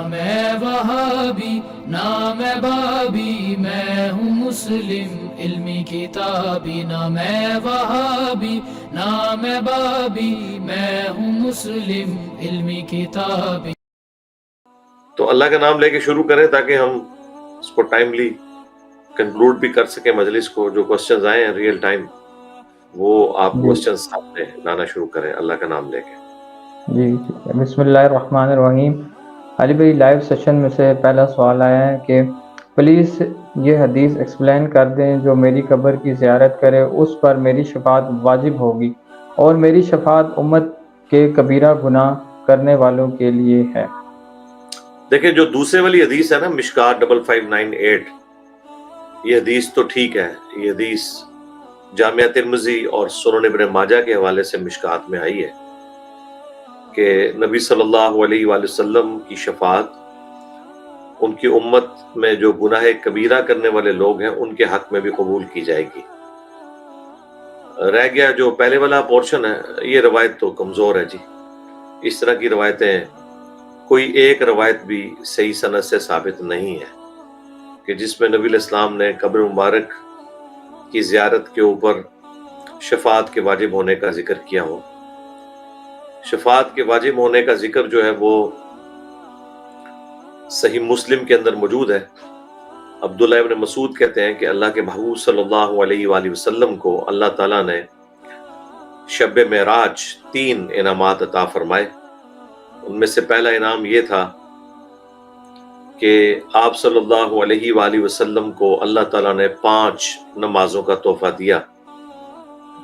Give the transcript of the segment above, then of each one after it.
میں وہابی نہ میں بابی، میں ہوں مسلم علمی کتابی، نہ میں وہابی نہ میں بابی، میں ہوں مسلم علمی کتابی۔ تو اللہ کا نام لے کے شروع کریں تاکہ ہم اس کو ٹائملی کنکلوڈ بھی کر سکیں مجلس کو۔ جو کوسچنز آئے ہیں ریئل ٹائم وہ آپ جی کوسچنز سامنے لانا شروع کریں اللہ کا نام لے کے۔ جی بسم اللہ الرحمن الرحیم۔ علی بھائی لائیو سیشن میں سے پہلا سوال آیا ہے کہ پلیز یہ حدیث ایکسپلین کر دیں، جو میری قبر کی زیارت کرے اس پر میری شفاعت واجب ہوگی، اور میری شفاعت امت کے کبیرہ گناہ کرنے والوں کے لیے ہے۔ دیکھیں جو دوسرے والی حدیث ہے نا، مشکات 5598، یہ حدیث تو ٹھیک ہے، یہ حدیث جامعہ ترمذی اور سنن ابن ماجہ کے حوالے سے مشکات میں آئی ہے کہ نبی صلی اللہ علیہ وآلہ وسلم کی شفاعت ان کی امت میں جو گناہ کبیرہ کرنے والے لوگ ہیں ان کے حق میں بھی قبول کی جائے گی۔ رہ گیا جو پہلے والا پورشن ہے، یہ روایت تو کمزور ہے جی۔ اس طرح کی روایتیں کوئی ایک روایت بھی صحیح سند سے ثابت نہیں ہے کہ جس میں نبی علیہ السلام نے قبر مبارک کی زیارت کے اوپر شفاعت کے واجب ہونے کا ذکر کیا ہو۔ شفاعت کے واجب ہونے کا ذکر جو ہے وہ صحیح مسلم کے اندر موجود ہے۔ عبداللہ ابن مسعود کہتے ہیں کہ اللہ کے محبوب صلی اللہ علیہ وآلہ وسلم کو اللہ تعالیٰ نے شب معراج 3 انعامات عطا فرمائے۔ ان میں سے پہلا انعام یہ تھا کہ آپ صلی اللہ علیہ وآلہ وسلم کو اللہ تعالیٰ نے 5 نمازوں کا تحفہ دیا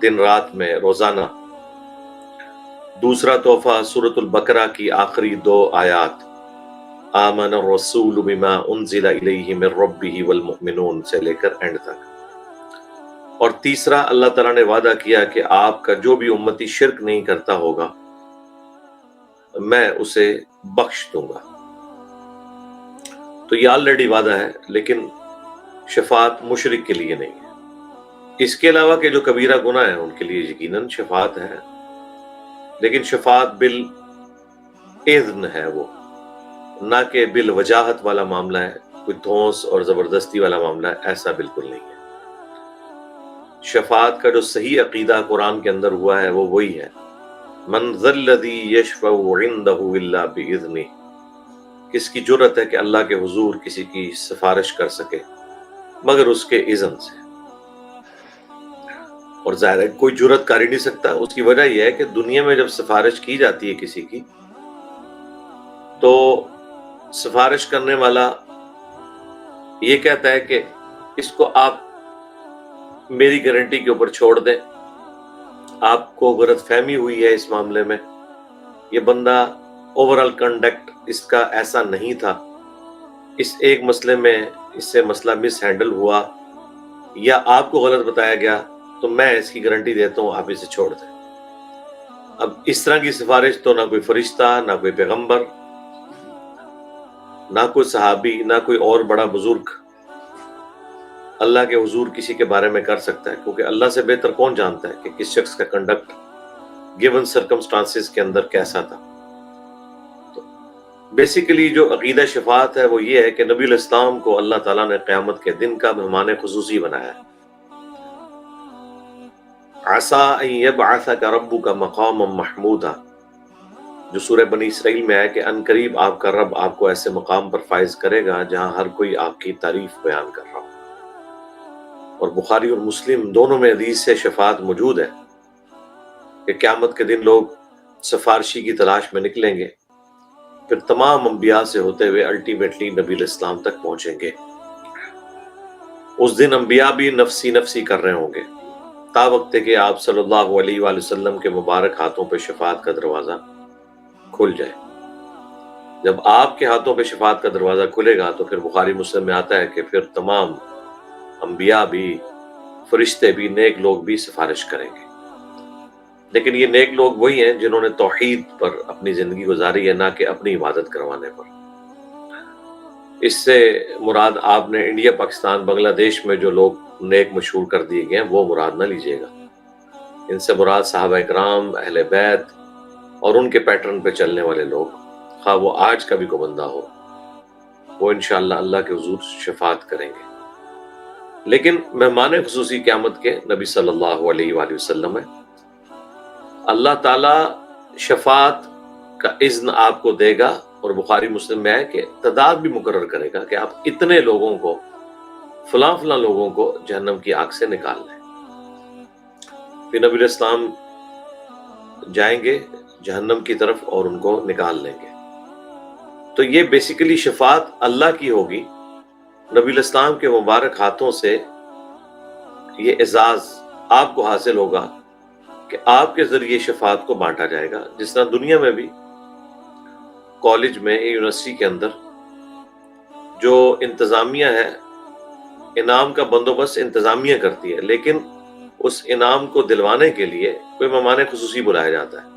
دن رات میں روزانہ۔ دوسرا تحفہ سورۃ البقرہ کی آخری 2 آیات آمن الرسول بما انزل الیہ من ربہ والمؤمنون سے لے کر اینڈ تک۔ اور تیسرا اللہ تعالیٰ نے وعدہ کیا کہ آپ کا جو بھی امتی شرک نہیں کرتا ہوگا میں اسے بخش دوں گا۔ تو یہ آلریڈی وعدہ ہے، لیکن شفاعت مشرک کے لیے نہیں ہے۔ اس کے علاوہ کہ جو کبیرہ گناہ ہیں ان کے لیے یقیناً شفاعت ہے، لیکن شفاعت بالاذن ہے، وہ نہ کہ بالوجاہت والا معاملہ ہے، کوئی دھونس اور زبردستی والا معاملہ ہے، ایسا بالکل نہیں ہے۔ شفاعت کا جو صحیح عقیدہ قرآن کے اندر ہوا ہے وہ وہی ہے، من ذا الذی یشفع عندہ الا باذنہ، کس کی جرت ہے کہ اللہ کے حضور کسی کی سفارش کر سکے مگر اس کے اذن سے۔ اور ظاہر ہے کوئی جرت کر ہی نہیں سکتا۔ اس کی وجہ یہ ہے کہ دنیا میں جب سفارش کی جاتی ہے کسی کی تو سفارش کرنے والا یہ کہتا ہے کہ اس کو آپ میری گارنٹی کے اوپر چھوڑ دیں، آپ کو غلط فہمی ہوئی ہے اس معاملے میں، یہ بندہ اوورال کنڈکٹ اس کا ایسا نہیں تھا، اس ایک مسئلے میں اس سے مسئلہ مس ہینڈل ہوا یا آپ کو غلط بتایا گیا تو میں اس کی گارنٹی دیتا ہوں آپ اسے چھوڑ دیں۔ اب اس طرح کی سفارش تو نہ کوئی فرشتہ، نہ کوئی پیغمبر، نہ کوئی صحابی، نہ کوئی اور بڑا بزرگ اللہ کے حضور کسی کے بارے میں کر سکتا ہے، کیونکہ اللہ سے بہتر کون جانتا ہے کہ کس شخص کا کنڈکٹ گیون سرکمسٹانسز کے اندر کیسا تھا۔ تو بیسیکلی جو عقیدہ شفاعت ہے وہ یہ ہے کہ نبی علیہ السلام کو اللہ تعالیٰ نے قیامت کے دن کا مہمان خصوصی بنایا ہے۔ عسیٰ ان یبعثک ربک مقاما محمودا، جو سورہ بنی اسرائیل میں ہے کہ ان قریب آپ کا رب آپ کو ایسے مقام پر فائز کرے گا جہاں ہر کوئی آپ کی تعریف بیان کر رہا ہو۔ اور بخاری اور مسلم دونوں میں حدیث سے شفاعت موجود ہے کہ قیامت کے دن لوگ سفارشی کی تلاش میں نکلیں گے، پھر تمام انبیاء سے ہوتے ہوئے الٹیمیٹلی نبی علیہ السلام تک پہنچیں گے۔ اس دن انبیاء بھی نفسی نفسی کر رہے ہوں گے تا وقت کہ آپ صلی اللہ علیہ وآلہ وسلم کے مبارک ہاتھوں پہ شفاعت کا دروازہ کھل جائے۔ جب آپ کے ہاتھوں پہ شفاعت کا دروازہ کھلے گا تو پھر بخاری مسلم میں آتا ہے کہ پھر تمام انبیاء بھی، فرشتے بھی، نیک لوگ بھی سفارش کریں گے۔ لیکن یہ نیک لوگ وہی ہیں جنہوں نے توحید پر اپنی زندگی گزاری ہے، نہ کہ اپنی عبادت کروانے پر۔ اس سے مراد آپ نے انڈیا، پاکستان، بنگلہ دیش میں جو لوگ نیک مشہور کر دیے گئے ہیں وہ مراد نہ لیجئے گا۔ ان سے مراد صحابہ کرام، اہل بیت اور ان کے پیٹرن پہ چلنے والے لوگ، خواہ وہ آج کا بھی کوئی بندہ ہو وہ انشاءاللہ اللہ کے حضور شفاعت کریں گے. لیکن مہمان خصوصی قیامت کے نبی صلی اللہ علیہ وآلہ وسلم ہے. اللہ تعالیٰ شفاعت کا اذن آپ کو دے گا، اور بخاری مسلم میں ہے کہ تعداد بھی مقرر کرے گا کہ آپ اتنے لوگوں کو، فلاں فلاں لوگوں کو جہنم کی آگ سے نکال لیں. پھر نبی علیہ السلام جائیں گے جہنم کی طرف اور ان کو نکال لیں گے. تو یہ بیسیکلی شفاعت اللہ کی ہوگی. نبی علیہ السلام کے مبارک ہاتھوں سے یہ اعزاز آپ کو حاصل ہوگا کہ آپ کے ذریعے شفاعت کو بانٹا جائے گا. جس طرح دنیا میں بھی کالج میں، یونیورسٹی کے اندر جو انتظامیہ ہے، انعام کا بندوبست انتظامیہ کرتی ہے، لیکن اس انعام کو دلوانے کے لیے کوئی مہمان خصوصی بلایا جاتا ہے.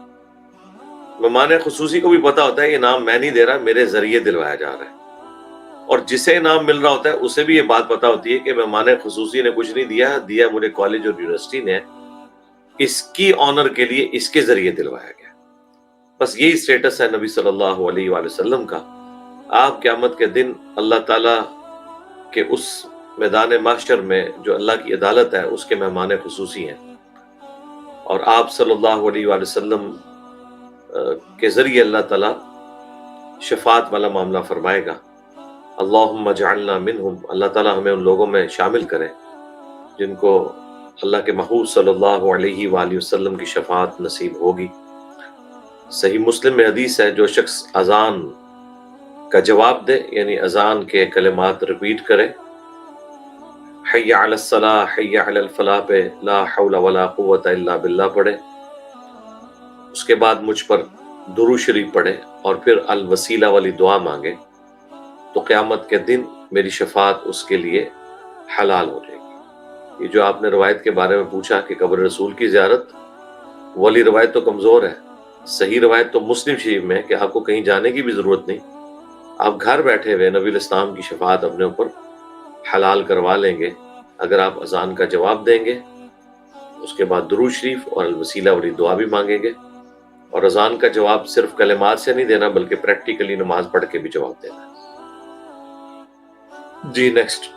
مہمان خصوصی کو بھی پتا ہوتا ہے یہ انعام میں نہیں دے رہا، میرے ذریعے دلوایا جا رہا ہے. اور جسے انعام مل رہا ہوتا ہے اسے بھی یہ بات پتا ہوتی ہے کہ مہمان خصوصی نے کچھ نہیں دیا مجھے کالج اور یونیورسٹی نے، اس کی آنر کے لیے اس کے ذریعے دلوایا گیا. بس یہی سٹیٹس ہے نبی صلی اللہ علیہ وآلہ وسلم کا. آپ قیامت کے دن اللہ تعالیٰ کے اس میدان محشر میں جو اللہ کی عدالت ہے اس کے مہمان خصوصی ہیں، اور آپ صلی اللہ علیہ وآلہ وسلم کے ذریعے اللہ تعالیٰ شفاعت والا معاملہ فرمائے گا. اللہم اجعلنا منہم، اللہ تعالیٰ ہمیں ان لوگوں میں شامل کرے جن کو اللہ کے محبوب صلی اللہ علیہ وآلہ وسلم کی شفاعت نصیب ہوگی. صحیح مسلم میں حدیث ہے، جو شخص اذان کا جواب دے، یعنی اذان کے کلمات ریپیٹ کرے، حی علی الصلاۃ حی علی الفلاح پہ لا حول ولا قوت الا باللہ پڑھے، اس کے بعد مجھ پر درود شریف پڑھے اور پھر الوسیلہ والی دعا مانگے، تو قیامت کے دن میری شفاعت اس کے لیے حلال ہو جائے گی. یہ جو آپ نے روایت کے بارے میں پوچھا کہ قبر رسول کی زیارت، والی روایت تو کمزور ہے. صحیح روایت تو مسلم شریف میں ہے کہ آپ کو کہیں جانے کی بھی ضرورت نہیں، آپ گھر بیٹھے ہوئے نبی علیہ السلام کی شفاعت اپنے اوپر حلال کروا لیں گے اگر آپ اذان کا جواب دیں گے، اس کے بعد درود شریف اور الوسیلہ والی دعا بھی مانگیں گے. اور اذان کا جواب صرف کلمات سے نہیں دینا بلکہ پریکٹیکلی نماز پڑھ کے بھی جواب دینا. جی نیکسٹ.